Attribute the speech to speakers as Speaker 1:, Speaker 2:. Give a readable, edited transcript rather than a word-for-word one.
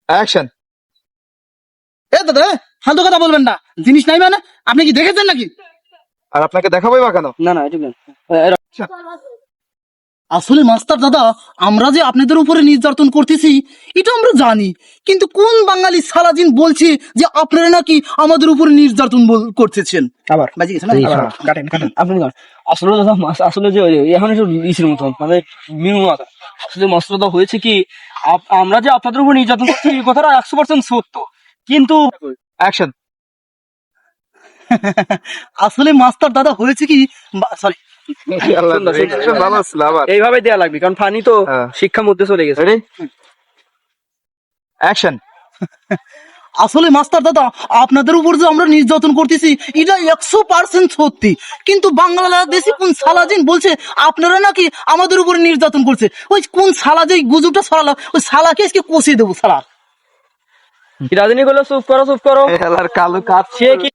Speaker 1: Action.
Speaker 2: এ দাদা ফালতু কথা বলবেন না, জিনিস নাই মানে আপনি কি দেখেছেন নাকি?
Speaker 1: আর আপনাকে দেখাবোই বা কেন?
Speaker 3: না না এটা না।
Speaker 2: আসলে মাস্টার দাদা, আমরা যে আপনাদের উপরে নির্যাতন করতেছি এটা আমরা জানি, কিন্তু কোন বাঙালি সালাদিন বলছে যে আপনারা নাকি আমাদের উপরে নির্যাতন করতেছেন?
Speaker 3: আবার
Speaker 2: বাজি গেছে না? আবার কাটেন কাটেন।
Speaker 3: আপনি কারণ আসলে দাদা আসলে যে এখন একটু ইসের মতন মানে মিনু মাথা আসলে মাস্টারদা হয়েছে কি আমরা যে আপনাদের উপর নির্যাতন করছি এই কথাটা 100% সত্য, কিন্তু
Speaker 1: অ্যাকশন।
Speaker 2: আসলে মাস্টার দাদা হয়েছে কি, সরি,
Speaker 1: ভালো ছিল আবার।
Speaker 3: এইভাবে দেয়া লাগবে কারণ ফানি তো
Speaker 1: হ্যাঁ।
Speaker 3: শিক্ষার মধ্যে চলে গেছে।
Speaker 1: Ready action.
Speaker 2: আসলে মাস্টার দাদা আপনাদের উপর যে আমরা নির্যাতন করতেছি এটা 100% সত্যি, কিন্তু বাংলাদেশি কোন সালাদিন বলছে আপনারা নাকি আমাদের উপরে নির্যাতন করছে। ওই কোন সালা যে গুজবটা ছড়ালো ওই সালাকে আজকে কষিয়ে দেবো সালা।
Speaker 3: রাজনীতি করলো চুপ করো চুপ করো।
Speaker 1: খেলার কালো কাজ
Speaker 3: সে কি